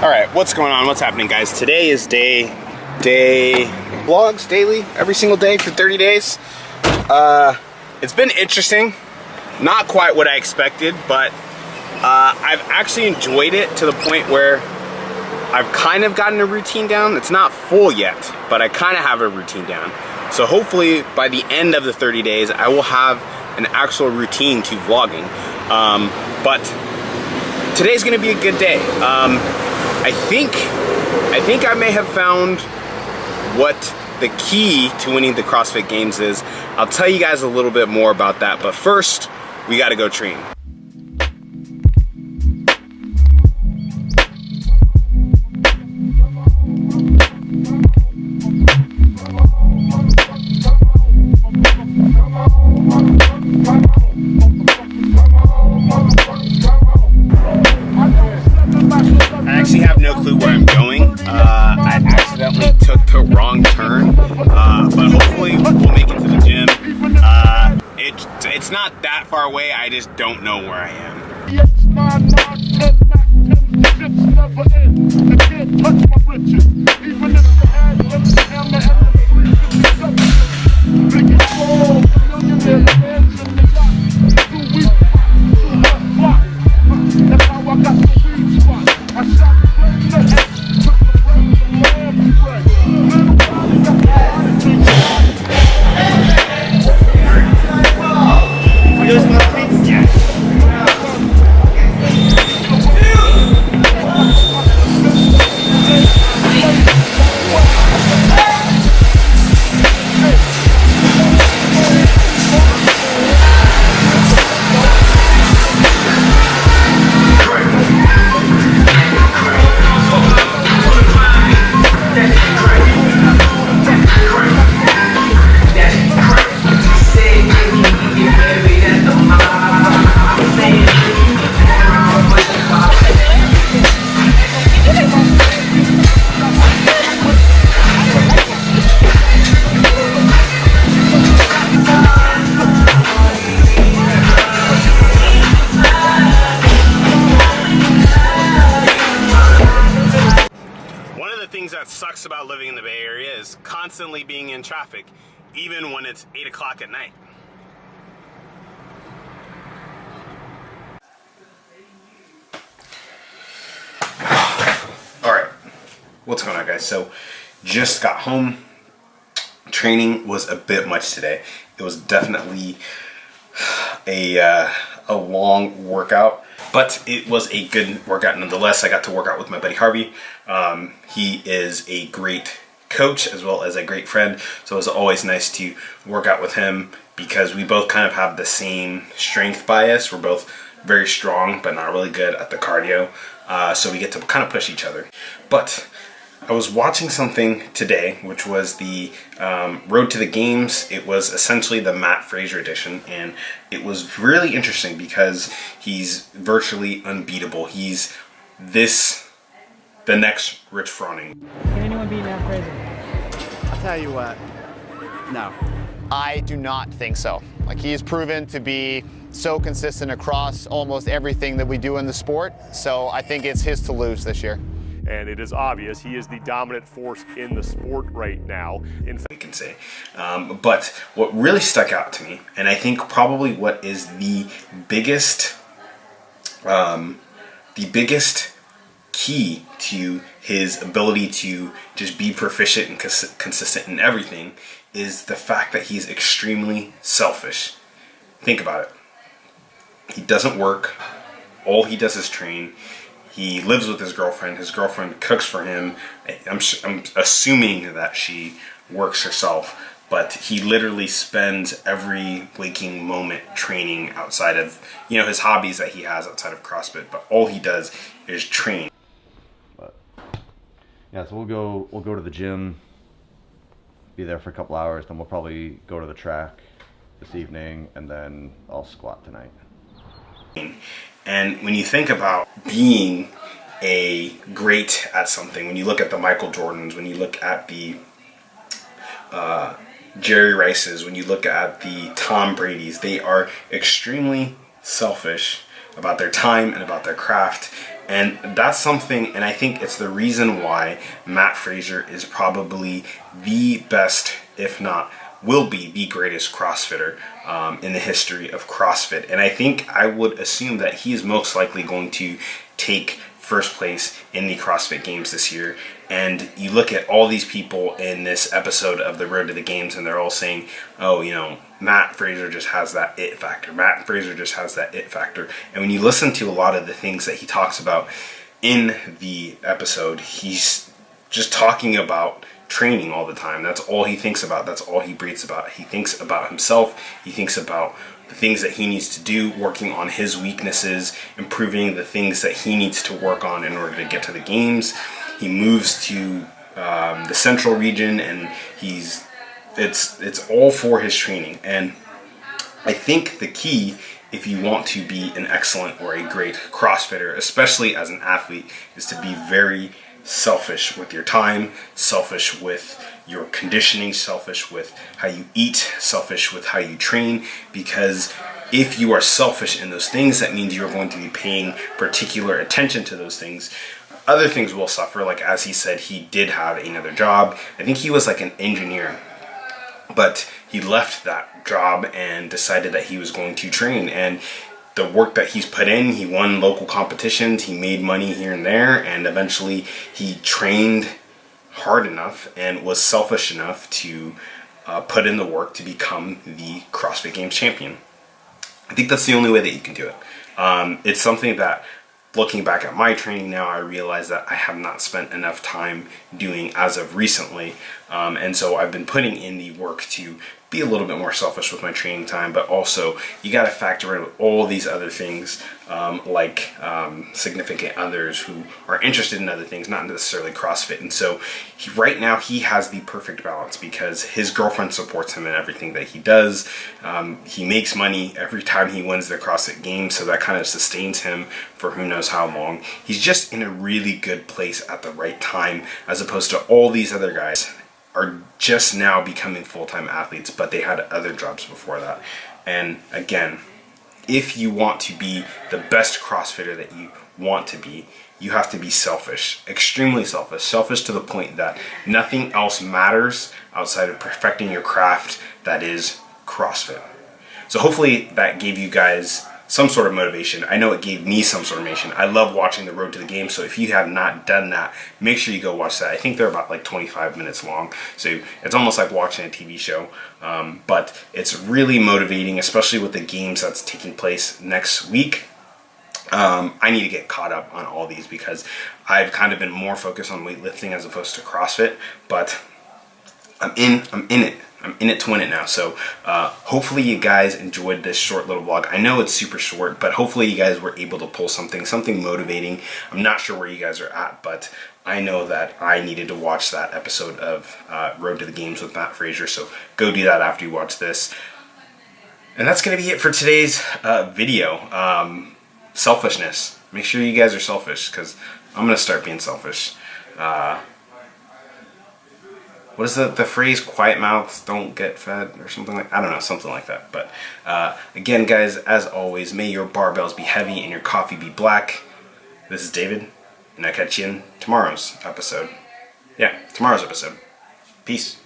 All right, what's going on? What's happening, guys? Today is day vlogs daily, every single day for 30 days. It's been interesting. Not quite what I expected, but I've actually enjoyed it to the point where I've kind of gotten a routine down. It's not full yet, but I kind of have a routine down. So hopefully by the end of the 30 days, I will have an actual routine to vlogging. But today's gonna be a good day. I think I may have found what the key to winning the CrossFit Games is. I'll tell you guys a little bit more about that, but first, we gotta go train. I actually have no clue where I'm going. I accidentally took the wrong turn, but hopefully we'll make it to the gym. It's not that far away, I just don't know where I am. That sucks about living in the Bay Area is constantly being in traffic, even when it's 8 o'clock at night. All right, what's going on, guys? So just got home. Training was a bit much today. It was definitely a long workout, but it was a good workout nonetheless. I got to work out with my buddy Harvey. He is a great coach as well as a great friend, so it was always nice to work out with him because we both kind of have the same strength bias. We're both very strong but not really good at the cardio, so we get to kind of push each other. But I was watching something today, which was the Road to the Games. It was essentially the Mat Fraser edition, and it was really interesting because he's virtually unbeatable. He's the next Rich Froning. Can anyone beat Mat Fraser? I'll tell you what, no. I do not think so. Like, he's proven to be so consistent across almost everything that we do in the sport, so I think it's his to lose this year. And it is obvious he is the dominant force in the sport right now. We can say. But what really stuck out to me, and I think probably what is the biggest key to his ability to just be proficient and consistent in everything, is the fact that he's extremely selfish. Think about it. He doesn't work. All he does is train. He lives with his girlfriend. His girlfriend cooks for him. I'm assuming that she works herself, but he literally spends every waking moment training outside of, his hobbies that he has outside of CrossFit. But all he does is train. But yeah, so we'll go to the gym, be there for a couple hours, then we'll probably go to the track this evening, and then I'll squat tonight. And when you think about being a great at something, when you look at the Michael Jordans, when you look at the Jerry Rices, when you look at the Tom Brady's, they are extremely selfish about their time, and about their craft. And that's something, and I think it's the reason why Mat Fraser is probably the best, if not will be the greatest CrossFitter in the history of CrossFit. And I think I would assume that he is most likely going to take first place in the CrossFit Games this year. And you look at all these people in this episode of the Road to the Games, and they're all saying, oh, you know, Mat Fraser just has that it factor. Mat Fraser just has that it factor. And when you listen to a lot of the things that he talks about in the episode, he's just talking about training all the time. That's all he thinks about. That's all he breathes about. He thinks about himself. He thinks about the things that he needs to do, working on his weaknesses, improving the things that he needs to work on in order to get to the games. He moves to the central region, and it's all for his training. And I think the key, if you want to be an excellent or a great CrossFitter, especially as an athlete, is to be very selfish with your time, selfish with your conditioning, selfish with how you eat, selfish with how you train. Because if you are selfish in those things, that means you're going to be paying particular attention to those things. Other things will suffer. Like, as he said, he did have another job. I think he was like an engineer, but he left that job and decided that he was going to train. And the work that he's put in, he won local competitions, he made money here and there, and eventually he trained hard enough and was selfish enough to put in the work to become the CrossFit Games champion. I think that's the only way that you can do it. It's something that, looking back at my training now, I realize that I have not spent enough time doing as of recently. And so I've been putting in the work to be a little bit more selfish with my training time, but also you got to factor in all these other things, like significant others who are interested in other things, not necessarily CrossFit. And so right now he has the perfect balance because his girlfriend supports him in everything that he does. He makes money every time he wins the CrossFit Games, so that kind of sustains him for who knows how long. He's just in a really good place at the right time, as opposed to all these other guys are just now becoming full-time athletes, but they had other jobs before that. And again, if you want to be the best CrossFitter that you want to be, you have to be selfish, extremely selfish, selfish to the point that nothing else matters outside of perfecting your craft, that is CrossFit. So hopefully that gave you guys some sort of motivation. I know it gave me some sort of motivation. I love watching the Road to the Game, so if you have not done that, make sure you go watch that. I think they're about like 25 minutes long, so it's almost like watching a TV show, but it's really motivating, especially with the games that's taking place next week. I need to get caught up on all these because I've kind of been more focused on weightlifting as opposed to CrossFit, but I'm in it. I'm in it to win it now. So hopefully you guys enjoyed this short little vlog. I know it's super short, but hopefully you guys were able to pull something motivating. I'm not sure where you guys are at, but I know that I needed to watch that episode of Road to the Games with Mat Fraser. So go do that after you watch this. And that's going to be it for today's video. Selfishness. Make sure you guys are selfish, because I'm going to start being selfish. What is the phrase? Quiet mouths don't get fed, or something like, I don't know, something like that. But again, guys, as always, may your barbells be heavy and your coffee be black. This is David, and I'll catch you in tomorrow's episode. Peace.